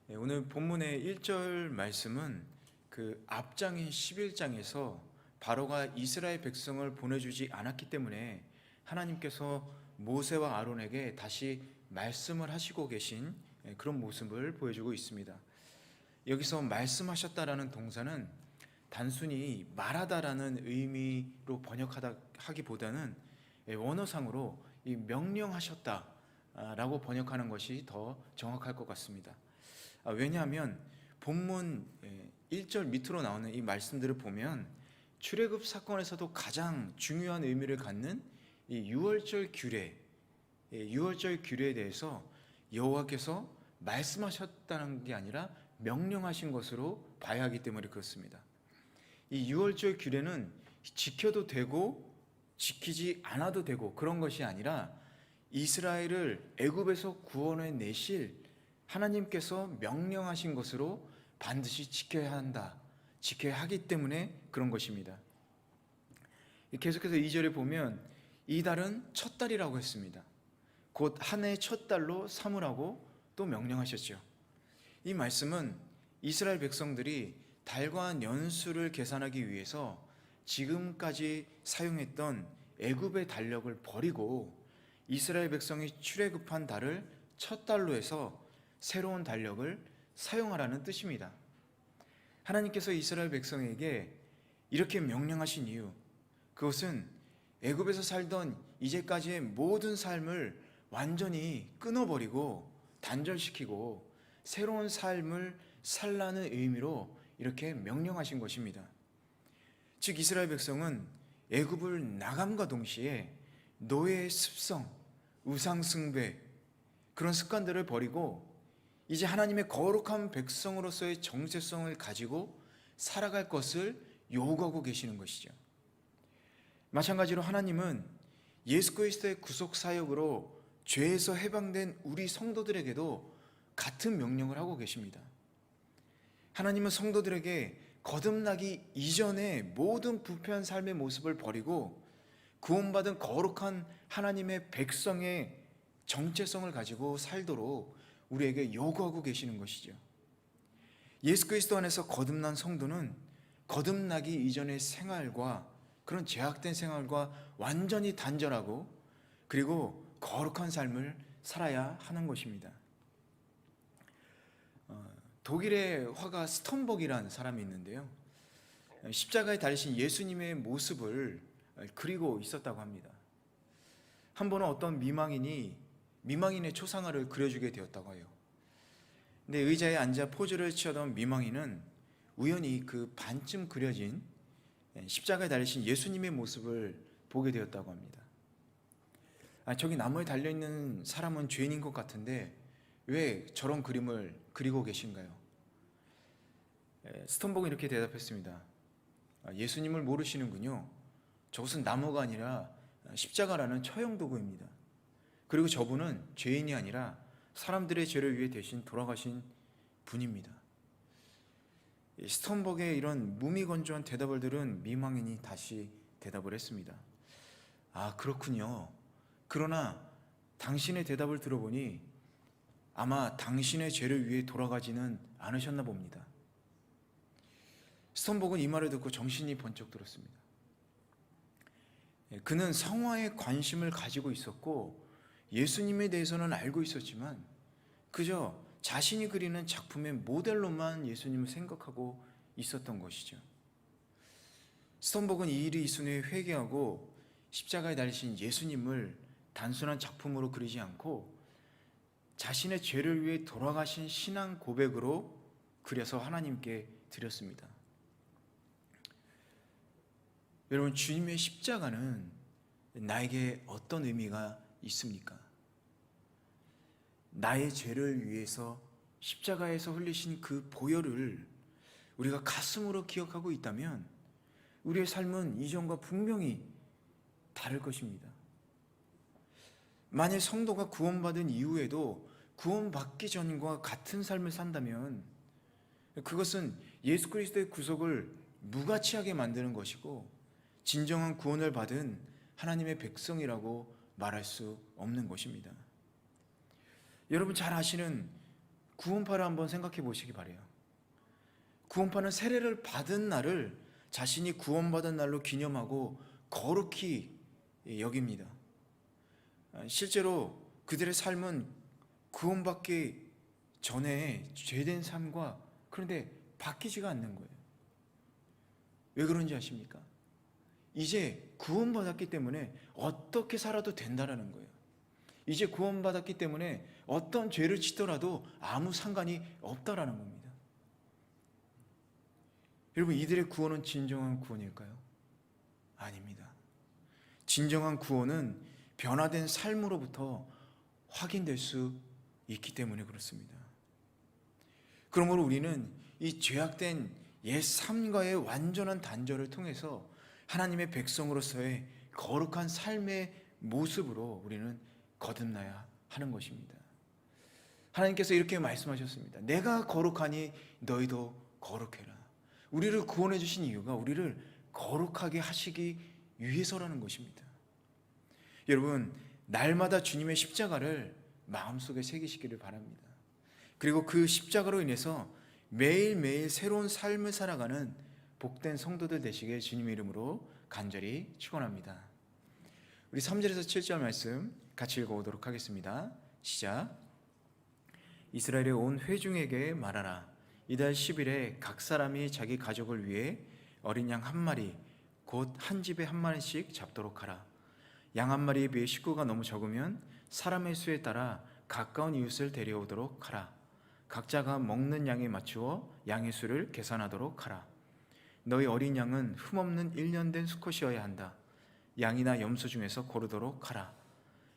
오늘 본문의 1절 말씀은 그 앞장인 11장에서 바로가 이스라엘 백성을 보내주지 않았기 때문에 하나님께서 모세와 아론에게 다시 말씀을 하시고 계신 그런 모습을 보여주고 있습니다. 여기서 말씀하셨다라는 동사는 단순히 말하다라는 의미로 번역하기보다는 원어상으로 이 명령하셨다라고 번역하는 것이 더 정확할 것 같습니다. 왜냐하면 본문 1절 밑으로 나오는 이 말씀들을 보면 출애굽 사건에서도 가장 중요한 의미를 갖는 이 유월절 규례에 대해서 여호와께서 말씀하셨다는 게 아니라 명령하신 것으로 봐야 하기 때문에 그렇습니다. 이 유월절 규례는 지켜도 되고 지키지 않아도 되고 그런 것이 아니라 이스라엘을 애굽에서 구원해 내실 하나님께서 명령하신 것으로 반드시 지켜야 한다, 지켜야 하기 때문에 그런 것입니다. 계속해서 2절에 보면 이 달은 첫 달이라고 했습니다. 곧 한 해의 첫 달로 삼으라고 또 명령하셨죠. 이 말씀은 이스라엘 백성들이 달과 년수를 계산하기 위해서 지금까지 사용했던 애굽의 달력을 버리고 이스라엘 백성이 출애굽한 달을 첫 달로 해서 새로운 달력을 사용하라는 뜻입니다. 하나님께서 이스라엘 백성에게 이렇게 명령하신 이유, 그것은 애굽에서 살던 이제까지의 모든 삶을 완전히 끊어버리고 단절시키고 새로운 삶을 살라는 의미로 이렇게 명령하신 것입니다. 즉 이스라엘 백성은 애굽을 나감과 동시에 노예의 습성, 우상 숭배 그런 습관들을 버리고 이제 하나님의 거룩한 백성으로서의 정체성을 가지고 살아갈 것을 요구하고 계시는 것이죠. 마찬가지로 하나님은 예수 그리스도의 구속 사역으로 죄에서 해방된 우리 성도들에게도 같은 명령을 하고 계십니다. 하나님은 성도들에게 거듭나기 이전의 모든 부패한 삶의 모습을 버리고 구원받은 거룩한 하나님의 백성의 정체성을 가지고 살도록 우리에게 요구하고 계시는 것이죠. 예수 그리스도 안에서 거듭난 성도는 거듭나기 이전의 생활과 그런 제약된 생활과 완전히 단절하고 그리고 거룩한 삶을 살아야 하는 것입니다. 독일의 화가 스톤복이라는 사람이 있는데요, 십자가에 달리신 예수님의 모습을 그리고 있었다고 합니다. 한 번은 어떤 미망인의 초상화를 그려주게 되었다고 해요. 근데 의자에 앉아 포즈를 취하던 미망인은 우연히 그 반쯤 그려진 십자가에 달리신 예수님의 모습을 보게 되었다고 합니다. 저기 나무에 달려있는 사람은 죄인인 것 같은데 왜 저런 그림을 그리고 계신가요? 스톤복은 이렇게 대답했습니다. 예수님을 모르시는군요. 저것은 나무가 아니라 십자가라는 처형 도구입니다. 그리고 저분은 죄인이 아니라 사람들의 죄를 위해 대신 돌아가신 분입니다. 스톤복의 이런 무미건조한 대답을 들은 미망인이 다시 대답을 했습니다. 그렇군요. 그러나 당신의 대답을 들어보니 아마 당신의 죄를 위해 돌아가지는 않으셨나 봅니다. 스톤복은 이 말을 듣고 정신이 번쩍 들었습니다. 그는 성화에 관심을 가지고 있었고 예수님에 대해서는 알고 있었지만 그저 자신이 그리는 작품의 모델로만 예수님을 생각하고 있었던 것이죠. 스톤복은 이 일이 있은 후에 회개하고 십자가에 달리신 예수님을 단순한 작품으로 그리지 않고 자신의 죄를 위해 돌아가신 신앙 고백으로 그려서 하나님께 드렸습니다. 여러분, 주님의 십자가는 나에게 어떤 의미가 있습니까? 나의 죄를 위해서 십자가에서 흘리신 그 보혈을 우리가 가슴으로 기억하고 있다면 우리의 삶은 이전과 분명히 다를 것입니다. 만일 성도가 구원받은 이후에도 구원받기 전과 같은 삶을 산다면 그것은 예수 그리스도의 구속을 무가치하게 만드는 것이고 진정한 구원을 받은 하나님의 백성이라고 말할 수 없는 것입니다. 여러분 잘 아시는 구원파를 한번 생각해 보시기 바래요. 구원파는 세례를 받은 날을 자신이 구원받은 날로 기념하고 거룩히 여깁니다. 실제로 그들의 삶은 구원받기 전에 죄된 삶과 그런데 바뀌지가 않는 거예요. 왜 그런지 아십니까? 이제 구원받았기 때문에 어떻게 살아도 된다라는 거예요. 이제 구원받았기 때문에 어떤 죄를 짓더라도 아무 상관이 없다라는 겁니다. 여러분, 이들의 구원은 진정한 구원일까요? 아닙니다. 진정한 구원은 변화된 삶으로부터 확인될 수 있기 때문에 그렇습니다. 그러므로 우리는 이 죄악된 옛 삶과의 완전한 단절을 통해서 하나님의 백성으로서의 거룩한 삶의 모습으로 우리는 거듭나야 하는 것입니다. 하나님께서 이렇게 말씀하셨습니다. 내가 거룩하니 너희도 거룩해라. 우리를 구원해 주신 이유가 우리를 거룩하게 하시기 위해서라는 것입니다. 여러분, 날마다 주님의 십자가를 마음속에 새기시기를 바랍니다. 그리고 그 십자가로 인해서 매일매일 새로운 삶을 살아가는 복된 성도들 되시길 주님의 이름으로 간절히 축원합니다. 우리 3절에서 7절 말씀 같이 읽어보도록 하겠습니다. 시작. 이스라엘의 온 회중에게 말하라. 이달 10일에 각 사람이 자기 가족을 위해 어린 양 한 마리 곧 한 집에 한 마리씩 잡도록 하라. 양 한 마리에 비해 식구가 너무 적으면 사람의 수에 따라 가까운 이웃을 데려오도록 하라. 각자가 먹는 양에 맞추어 양의 수를 계산하도록 하라. 너희 어린 양은 흠없는 1년 된 수컷이어야 한다. 양이나 염소 중에서 고르도록 하라.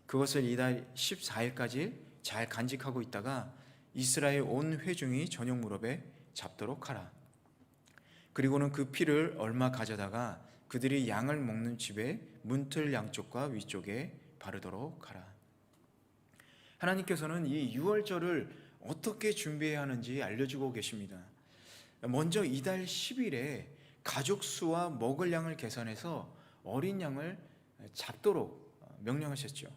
그것을 이달 14일까지 잘 간직하고 있다가 이스라엘 온 회중이 저녁 무렵에 잡도록 하라. 그리고는 그 피를 얼마 가져다가 그들이 양을 먹는 집의 문틀 양쪽과 위쪽에 바르도록 하라. 하나님께서는 이 유월절을 어떻게 준비해야 하는지 알려주고 계십니다. 먼저 이달 10일에 가족 수와 먹을 양을 계산해서 어린 양을 잡도록 명령하셨죠.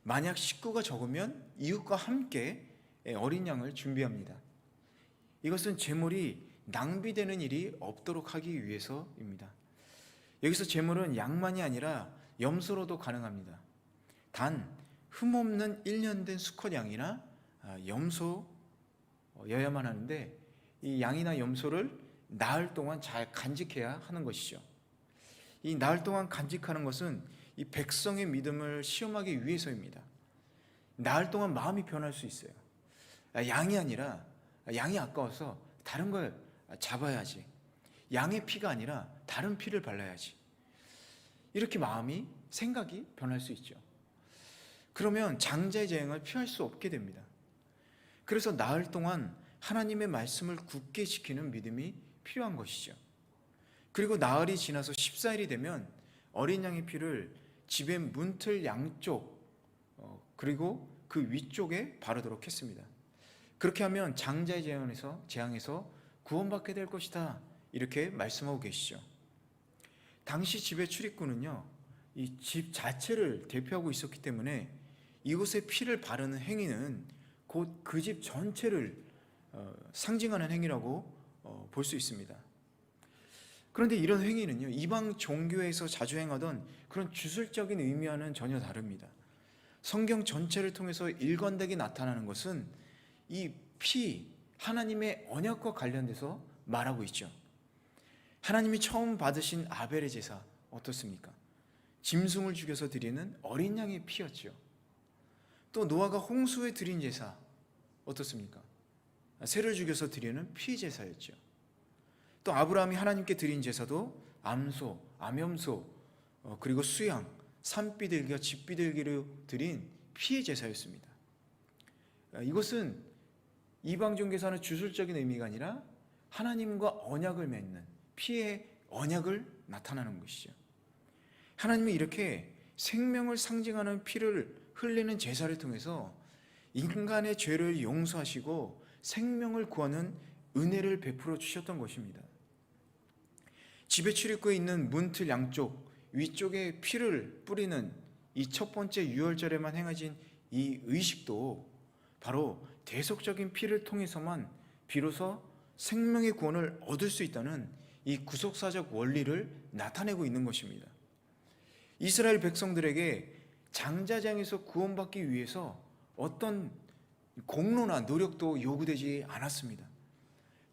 만약 식구가 적으면 이웃과 함께 어린 양을 준비합니다. 이것은 제물이 낭비되는 일이 없도록 하기 위해서입니다. 여기서 제물은 양만이 아니라 염소로도 가능합니다. 단 흠없는 1년 된 수컷 양이나 염소여야만 하는데 이 양이나 염소를 나흘 동안 잘 간직해야 하는 것이죠. 이 나흘 동안 간직하는 것은 이 백성의 믿음을 시험하기 위해서입니다. 나흘 동안 마음이 변할 수 있어요. 양이 아니라 양이 아까워서 다른 걸 잡아야지. 양의 피가 아니라 다른 피를 발라야지. 이렇게 마음이 생각이 변할 수 있죠. 그러면 장자의 재앙을 피할 수 없게 됩니다. 그래서 나흘 동안 하나님의 말씀을 굳게 지키는 믿음이 필요한 것이죠. 그리고 나흘이 지나서 14일이 되면 어린 양의 피를 집의 문틀 양쪽 그리고 그 위쪽에 바르도록 했습니다. 그렇게 하면 장자의 재앙에서 구원받게 될 것이다, 이렇게 말씀하고 계시죠. 당시 집의 출입구는요, 이 집 자체를 대표하고 있었기 때문에 이곳에 피를 바르는 행위는 곧 그 집 전체를 상징하는 행위라고 볼 수 있습니다. 그런데 이런 행위는요, 이방 종교에서 자주 행하던 그런 주술적인 의미와는 전혀 다릅니다. 성경 전체를 통해서 일관되게 나타나는 것은 이 피, 하나님의 언약과 관련돼서 말하고 있죠. 하나님이 처음 받으신 아벨의 제사 어떻습니까? 짐승을 죽여서 드리는 어린 양의 피였죠. 또 노아가 홍수에 드린 제사 어떻습니까? 새를 죽여서 드리는 피 제사였죠. 또 아브라함이 하나님께 드린 제사도 암소, 암염소, 그리고 수양, 산비둘기와 집비둘기를 드린 피의 제사였습니다. 이것은 이방 종교에서는 주술적인 의미가 아니라 하나님과 언약을 맺는 피의 언약을 나타나는 것이죠. 하나님이 이렇게 생명을 상징하는 피를 흘리는 제사를 통해서 인간의 죄를 용서하시고 생명을 구하는 은혜를 베풀어 주셨던 것입니다. 집의 출입구에 있는 문틀 양쪽 위쪽에 피를 뿌리는 이 첫 번째 유월절에만 행해진 이 의식도 바로 대속적인 피를 통해서만 비로소 생명의 구원을 얻을 수 있다는 이 구속사적 원리를 나타내고 있는 것입니다. 이스라엘 백성들에게 장자장에서 구원받기 위해서 어떤 공로나 노력도 요구되지 않았습니다.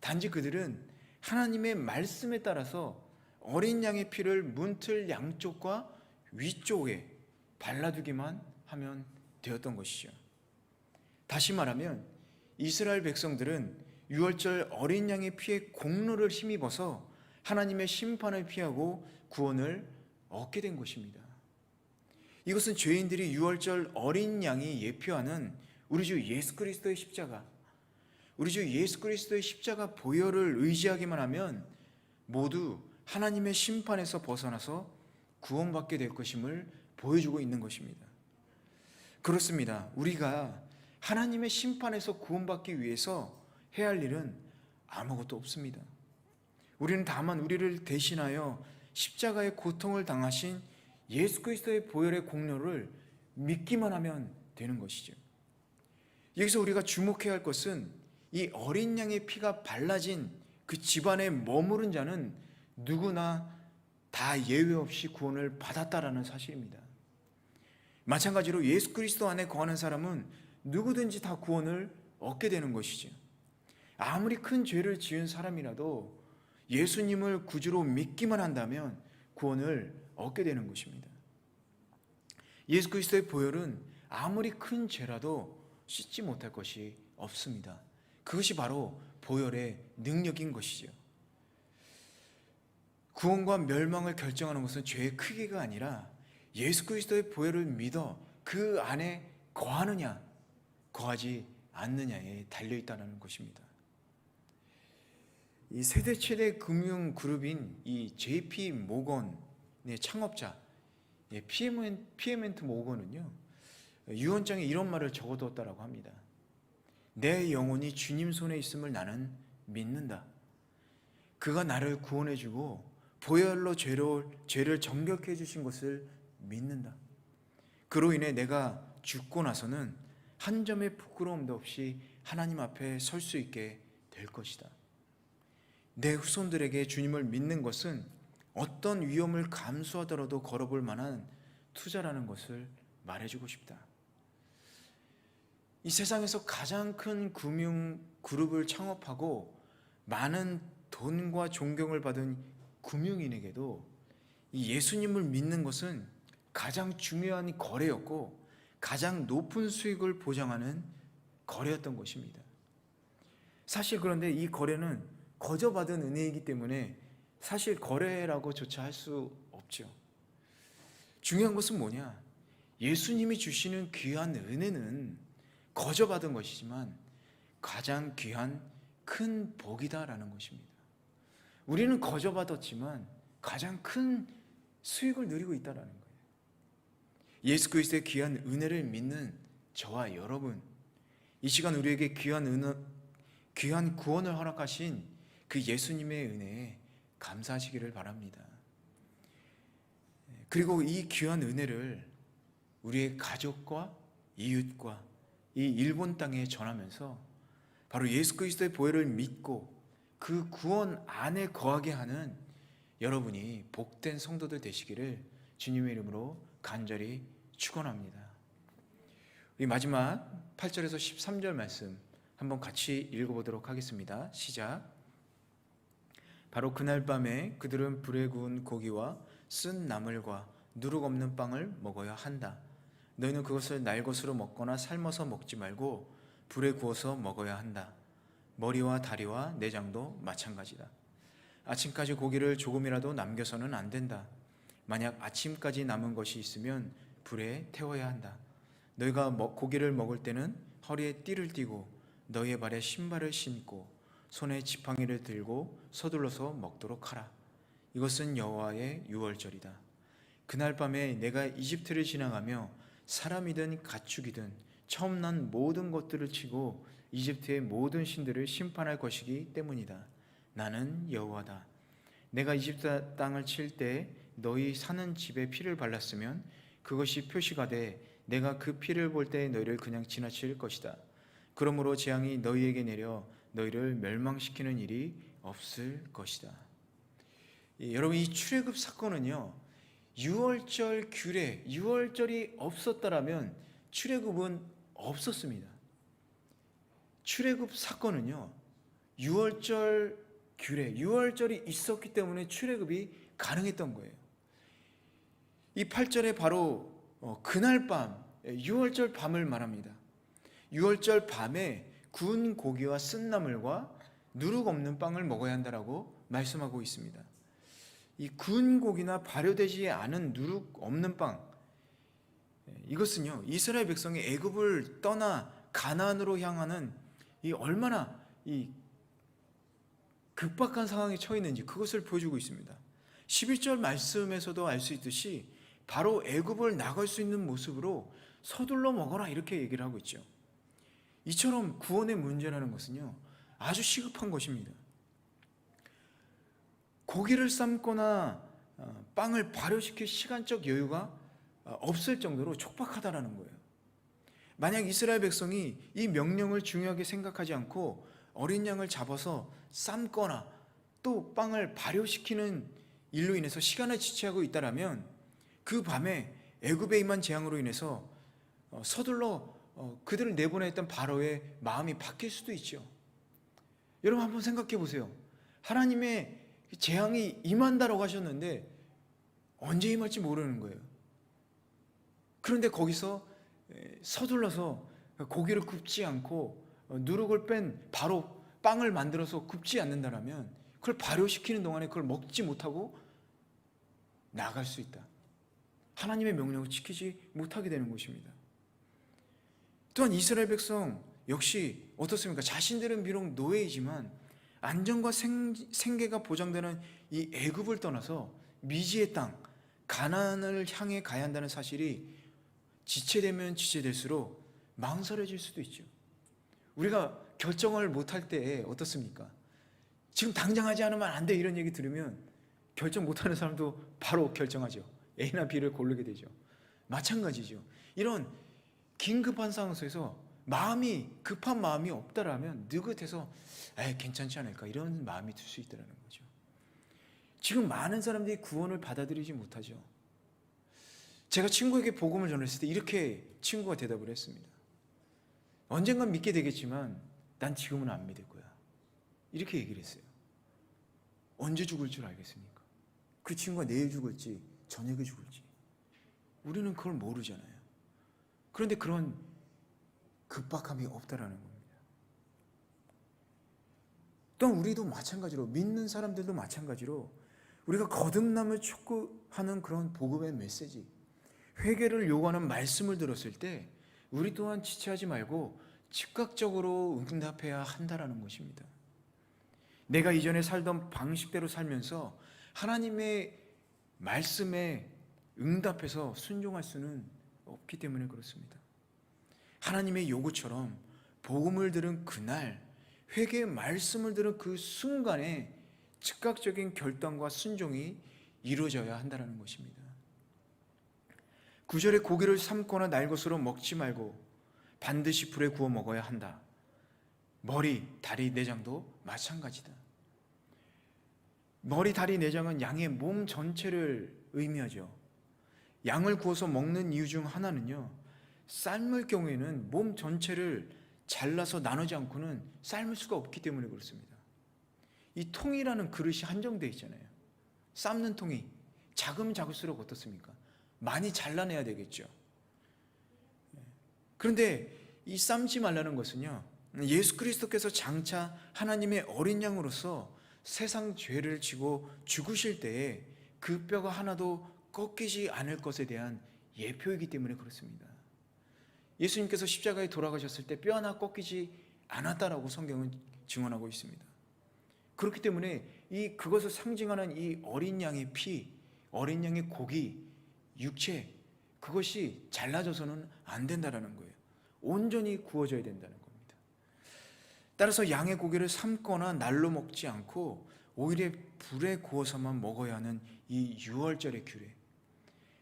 단지 그들은 하나님의 말씀에 따라서 어린 양의 피를 문틀 양쪽과 위쪽에 발라두기만 하면 되었던 것이죠. 다시 말하면 이스라엘 백성들은 유월절 어린 양의 피에 공로를 힘입어서 하나님의 심판을 피하고 구원을 얻게 된 것입니다. 이것은 죄인들이 유월절 어린 양이 예표하는 우리 주 예수 그리스도의 십자가, 우리 주 예수 그리스도의 십자가 보혈을 의지하기만 하면 모두 하나님의 심판에서 벗어나서 구원받게 될 것임을 보여주고 있는 것입니다. 그렇습니다. 우리가 하나님의 심판에서 구원받기 위해서 해야 할 일은 아무것도 없습니다. 우리는 다만 우리를 대신하여 십자가의 고통을 당하신 예수 그리스도의 보혈의 공로를 믿기만 하면 되는 것이죠. 여기서 우리가 주목해야 할 것은 이 어린 양의 피가 발라진 그 집안에 머무른 자는 누구나 다 예외 없이 구원을 받았다라는 사실입니다. 마찬가지로 예수 그리스도 안에 거하는 사람은 누구든지 다 구원을 얻게 되는 것이죠. 아무리 큰 죄를 지은 사람이라도 예수님을 구주로 믿기만 한다면 구원을 얻게 되는 것입니다. 예수 그리스도의 보혈은 아무리 큰 죄라도 씻지 못할 것이 없습니다. 그것이 바로 보혈의 능력인 것이죠. 구원과 멸망을 결정하는 것은 죄의 크기가 아니라 예수 그리스도의 보혈을 믿어 그 안에 거하느냐 거하지 않느냐에 달려있다는 것입니다. 이 세대 최대 금융 그룹인 이 JP 모건의 창업자 피에멘트 모건은요, 유언장에 이런 말을 적어두었다라고 합니다. 내 영혼이 주님 손에 있음을 나는 믿는다. 그가 나를 구원해주고 보혈로 죄를 정결케 해주신 것을 믿는다. 그로 인해 내가 죽고 나서는 한 점의 부끄러움도 없이 하나님 앞에 설 수 있게 될 것이다. 내 후손들에게 주님을 믿는 것은 어떤 위험을 감수하더라도 걸어볼 만한 투자라는 것을 말해주고 싶다. 이 세상에서 가장 큰 금융 그룹을 창업하고 많은 돈과 존경을 받은 금융인에게도 이 예수님을 믿는 것은 가장 중요한 거래였고 가장 높은 수익을 보장하는 거래였던 것입니다. 사실 그런데 이 거래는 거저받은 은혜이기 때문에 사실 거래라고조차 할 수 없죠. 중요한 것은 뭐냐? 예수님이 주시는 귀한 은혜는 거저받은 것이지만 가장 귀한 큰 복이다라는 것입니다. 우리는 거저받았지만 가장 큰 수익을 누리고 있다는 거예요. 예수 그리스도의 귀한 은혜를 믿는 저와 여러분, 이 시간 우리에게 귀한 구원을 허락하신 그 예수님의 은혜에 감사하시기를 바랍니다. 그리고 이 귀한 은혜를 우리의 가족과 이웃과 이 일본 땅에 전하면서 바로 예수 그리스도의 보혈을 믿고 그 구원 안에 거하게 하는 여러분이 복된 성도들 되시기를 주님의 이름으로 간절히 축원합니다. 우리 마지막 8절에서 13절 말씀 한번 같이 읽어보도록 하겠습니다. 시작. 바로 그날 밤에 그들은 불에 구운 고기와 쓴 나물과 누룩 없는 빵을 먹어야 한다. 너희는 그것을 날 것으로 먹거나 삶아서 먹지 말고 불에 구워서 먹어야 한다. 머리와 다리와 내장도 마찬가지다. 아침까지 고기를 조금이라도 남겨서는 안 된다. 만약 아침까지 남은 것이 있으면 불에 태워야 한다. 너희가 고기를 먹을 때는 허리에 띠를 띠고 너희의 발에 신발을 신고 손에 지팡이를 들고 서둘러서 먹도록 하라. 이것은 여호와의 유월절이다. 그날 밤에 내가 이집트를 지나가며 사람이든 가축이든 처음 난 모든 것들을 치고 이집트의 모든 신들을 심판할 것이기 때문이다. 나는 여호와다. 내가 이집트 땅을 칠 때 너희 사는 집에 피를 발랐으면 그것이 표시가 돼 내가 그 피를 볼 때 너희를 그냥 지나칠 것이다. 그러므로 재앙이 너희에게 내려 너희를 멸망시키는 일이 없을 것이다. 여러분, 이 출애굽 사건은요, 유월절 규례, 유월절이 없었더라면 출애굽은 없었습니다. 출애굽 사건은요, 유월절 규례, 유월절이 있었기 때문에 출애굽이 가능했던 거예요. 이 8절에 바로 그날 밤, 유월절 밤을 말합니다. 유월절 밤에 구운 고기와 쓴나물과 누룩 없는 빵을 먹어야 한다라고 말씀하고 있습니다. 이 구운 고기나 발효되지 않은 누룩 없는 빵, 이것은요, 이스라엘 백성이 애굽을 떠나 가나안으로 향하는 이 얼마나 이 급박한 상황에 처해 있는지 그것을 보여주고 있습니다. 11절 말씀에서도 알 수 있듯이 바로 애굽을 나갈 수 있는 모습으로 서둘러 먹어라 이렇게 얘기를 하고 있죠. 이처럼 구원의 문제라는 것은요, 아주 시급한 것입니다. 고기를 삶거나 빵을 발효시킬 시간적 여유가 없을 정도로 촉박하다라는 거예요. 만약 이스라엘 백성이 이 명령을 중요하게 생각하지 않고 어린 양을 잡아서 삶거나 또 빵을 발효시키는 일로 인해서 시간을 지체하고 있다라면 그 밤에 애굽에 임한 재앙으로 인해서 서둘러 그들을 내보냈던 바로의 마음이 바뀔 수도 있죠. 여러분 한번 생각해 보세요. 하나님의 재앙이 임한다라고 하셨는데 언제 임할지 모르는 거예요. 그런데 거기서 서둘러서 고기를 굽지 않고 누룩을 뺀 바로 빵을 만들어서 굽지 않는다라면 그걸 발효시키는 동안에 그걸 먹지 못하고 나갈 수 있다. 하나님의 명령을 지키지 못하게 되는 것입니다. 또한 이스라엘 백성 역시 어떻습니까? 자신들은 비록 노예이지만 안전과 생계가 보장되는 이 애굽을 떠나서 미지의 땅 가나안을 향해 가야 한다는 사실이 지체되면 지체될수록 망설여질 수도 있죠. 우리가 결정을 못할 때 어떻습니까? 지금 당장 하지 않으면 안 돼 이런 얘기 들으면 결정 못하는 사람도 바로 결정하죠. A나 B를 고르게 되죠. 마찬가지죠. 이런 긴급한 상황 속에서 마음이 급한 마음이 없다라면 느긋해서 괜찮지 않을까 이런 마음이 들 수 있다는 거죠. 지금 많은 사람들이 구원을 받아들이지 못하죠. 제가 친구에게 복음을 전했을 때 이렇게 친구가 대답을 했습니다. 언젠간 믿게 되겠지만 난 지금은 안 믿을 거야. 이렇게 얘기를 했어요. 언제 죽을 줄 알겠습니까? 그 친구가 내일 죽을지 저녁에 죽을지 우리는 그걸 모르잖아요. 그런데 그런 급박함이 없다라는 겁니다. 또한 우리도 마찬가지로 믿는 사람들도 마찬가지로 우리가 거듭남을 촉구하는 그런 복음의 메시지, 회개를 요구하는 말씀을 들었을 때 우리 또한 지체하지 말고 즉각적으로 응답해야 한다라는 것입니다. 내가 이전에 살던 방식대로 살면서 하나님의 말씀에 응답해서 순종할 수는 없기 때문에 그렇습니다. 하나님의 요구처럼 복음을 들은 그날, 회개의 말씀을 들은 그 순간에 즉각적인 결단과 순종이 이루어져야 한다는 것입니다. 9절에 고기를 삶거나 날 것으로 먹지 말고 반드시 불에 구워 먹어야 한다. 머리, 다리, 내장도 마찬가지다. 머리, 다리, 내장은 양의 몸 전체를 의미하죠. 양을 구워서 먹는 이유 중 하나는요, 삶을 경우에는 몸 전체를 잘라서 나누지 않고는 삶을 수가 없기 때문에 그렇습니다. 이 통이라는 그릇이 한정되어 있잖아요. 삶는 통이 작으면 작을수록 어떻습니까? 많이 잘라내야 되겠죠. 그런데 이 삶지 말라는 것은요, 예수 그리스도께서 장차 하나님의 어린 양으로서 세상 죄를 지고 죽으실 때에 그 뼈가 하나도 꺾이지 않을 것에 대한 예표이기 때문에 그렇습니다. 예수님께서 십자가에 돌아가셨을 때 뼈 하나 꺾이지 않았다라고 성경은 증언하고 있습니다. 그렇기 때문에 그것을 상징하는 이 어린 양의 피, 어린 양의 고기, 육체, 그것이 잘라져서는 안 된다라는 거예요. 온전히 구워져야 된다는 겁니다. 따라서 양의 고기를 삶거나 날로 먹지 않고 오히려 불에 구워서만 먹어야 하는 이 유월절의 규례,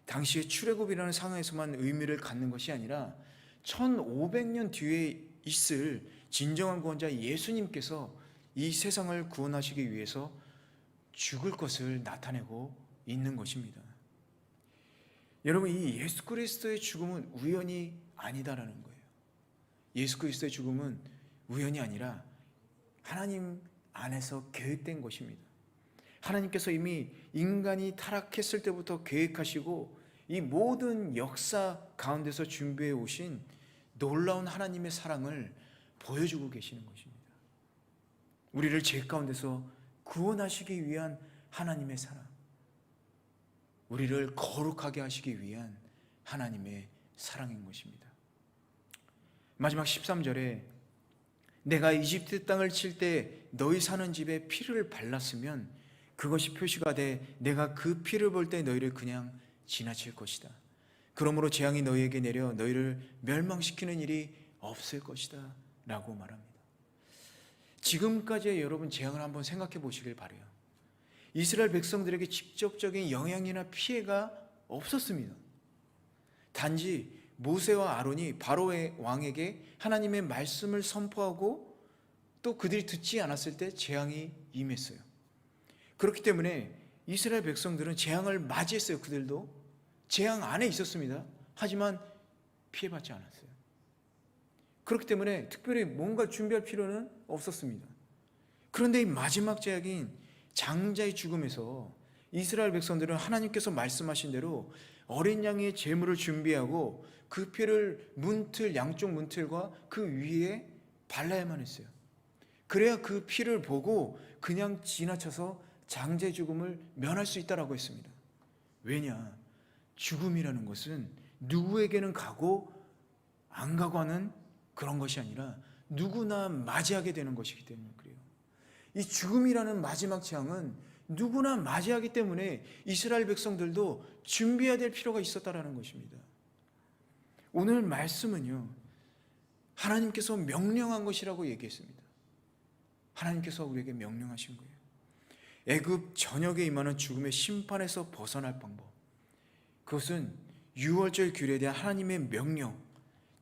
당시의 출애굽이라는 상황에서만 의미를 갖는 것이 아니라 1500년 뒤에 있을 진정한 구원자 예수님께서 이 세상을 구원하시기 위해서 죽을 것을 나타내고 있는 것입니다. 여러분, 이 예수 그리스도의 죽음은 우연이 아니다라는 거예요. 예수 그리스도의 죽음은 우연이 아니라 하나님 안에서 계획된 것입니다. 하나님께서 이미 인간이 타락했을 때부터 계획하시고 이 모든 역사 가운데서 준비해 오신 놀라운 하나님의 사랑을 보여주고 계시는 것입니다. 우리를 죄 가운데서 구원하시기 위한 하나님의 사랑, 우리를 거룩하게 하시기 위한 하나님의 사랑인 것입니다. 마지막 13절에 내가 이집트 땅을 칠 때 너희 사는 집에 피를 발랐으면 그것이 표시가 돼 내가 그 피를 볼 때 너희를 그냥 지나칠 것이다. 그러므로 재앙이 너희에게 내려 너희를 멸망시키는 일이 없을 것이다 라고 말합니다. 지금까지의 여러분 재앙을 한번 생각해 보시길 바라요. 이스라엘 백성들에게 직접적인 영향이나 피해가 없었습니다. 단지 모세와 아론이 바로의 왕에게 하나님의 말씀을 선포하고 또 그들이 듣지 않았을 때 재앙이 임했어요. 그렇기 때문에 이스라엘 백성들은 재앙을 맞이했어요. 그들도 재앙 안에 있었습니다. 하지만 피해받지 않았어요. 그렇기 때문에 특별히 뭔가 준비할 필요는 없었습니다. 그런데 이 마지막 재앙인 장자의 죽음에서 이스라엘 백성들은 하나님께서 말씀하신 대로 어린 양의 제물을 준비하고 그 피를 문틀, 양쪽 문틀과 그 위에 발라야만 했어요. 그래야 그 피를 보고 그냥 지나쳐서 장자의 죽음을 면할 수 있다라고 했습니다. 왜냐? 죽음이라는 것은 누구에게는 가고 안 가고 하는 그런 것이 아니라 누구나 맞이하게 되는 것이기 때문에 그래요. 이 죽음이라는 마지막 재앙은 누구나 맞이하기 때문에 이스라엘 백성들도 준비해야 될 필요가 있었다라는 것입니다. 오늘 말씀은요, 하나님께서 명령한 것이라고 얘기했습니다. 하나님께서 우리에게 명령하신 거예요. 애굽 전역에 임하는 죽음의 심판에서 벗어날 방법, 그것은 유월절 규례에 대한 하나님의 명령,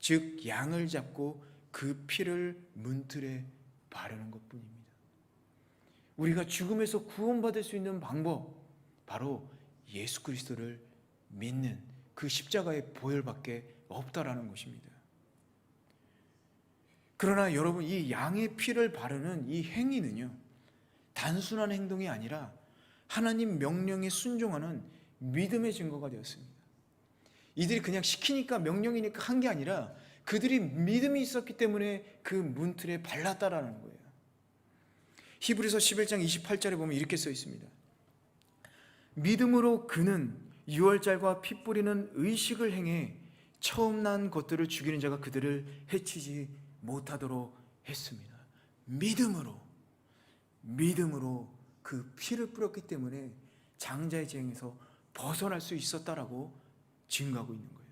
즉 양을 잡고 그 피를 문틀에 바르는 것뿐입니다. 우리가 죽음에서 구원받을 수 있는 방법, 바로 예수 그리스도를 믿는 그 십자가의 보혈밖에 없다라는 것입니다. 그러나 여러분, 이 양의 피를 바르는 이 행위는요, 단순한 행동이 아니라 하나님 명령에 순종하는 믿음의 증거가 되었습니다. 이들이 그냥 시키니까 명령이니까 한 게 아니라 그들이 믿음이 있었기 때문에 그 문틀에 발랐다라는 거예요. 히브리서 11장 28절에 보면 이렇게 써 있습니다. 믿음으로 그는 유월절과 피 뿌리는 의식을 행해 처음 난 것들을 죽이는 자가 그들을 해치지 못하도록 했습니다. 믿음으로 그 피를 뿌렸기 때문에 장자의 재앙에서 벗어날 수 있었다라고 증거하고 있는 거예요.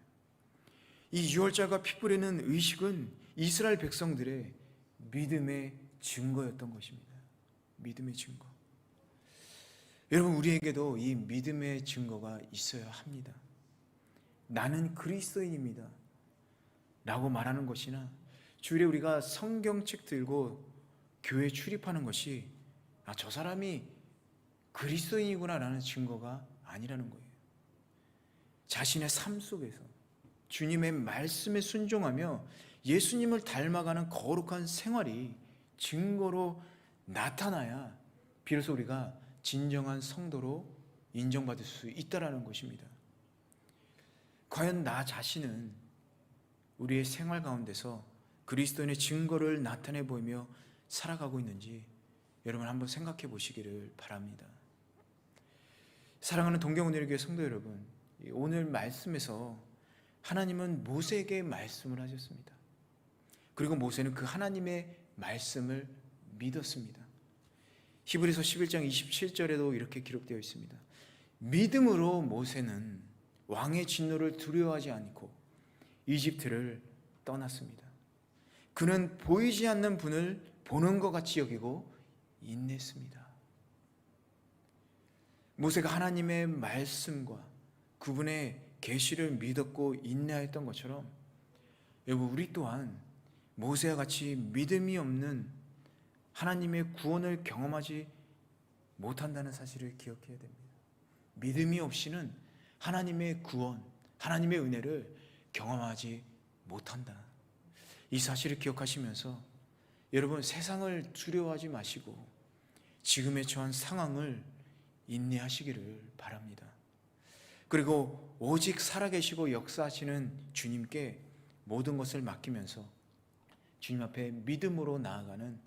이 유월절과 피 뿌리는 의식은 이스라엘 백성들의 믿음의 증거였던 것입니다. 믿음의 증거. 여러분, 우리에게도 이 믿음의 증거가 있어야 합니다. 나는 그리스도인입니다 라고 말하는 것이나 주일에 우리가 성경책 들고 교회 출입하는 것이 저 사람이 그리스도인이구나 라는 증거가 아니라는 거예요. 자신의 삶 속에서 주님의 말씀에 순종하며 예수님을 닮아가는 거룩한 생활이 증거로 나타나야 비로소 우리가 진정한 성도로 인정받을 수 있다라는 것입니다. 과연 나 자신은 우리의 생활 가운데서 그리스도인의 증거를 나타내 보이며 살아가고 있는지 여러분 한번 생각해 보시기를 바랍니다. 사랑하는 동경은혜교회 성도 여러분, 오늘 말씀에서 하나님은 모세에게 말씀을 하셨습니다. 그리고 모세는 그 하나님의 말씀을 믿었습니다. 히브리서 11장 27절에도 이렇게 기록되어 있습니다. 믿음으로 모세는 왕의 진노를 두려워하지 않고 이집트를 떠났습니다. 그는 보이지 않는 분을 보는 것 같이 여기고 인내했습니다. 모세가 하나님의 말씀과 그분의 계시를 믿었고 인내했던 것처럼 여러분, 우리 또한 모세와 같이 믿음이 없는 하나님의 구원을 경험하지 못한다는 사실을 기억해야 됩니다. 믿음이 없이는 하나님의 구원, 하나님의 은혜를 경험하지 못한다. 이 사실을 기억하시면서 여러분, 세상을 두려워하지 마시고 지금에 처한 상황을 인내하시기를 바랍니다. 그리고 오직 살아계시고 역사하시는 주님께 모든 것을 맡기면서 주님 앞에 믿음으로 나아가는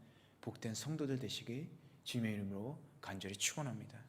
복된 성도들 되시길 주님의 이름으로 간절히 축원합니다.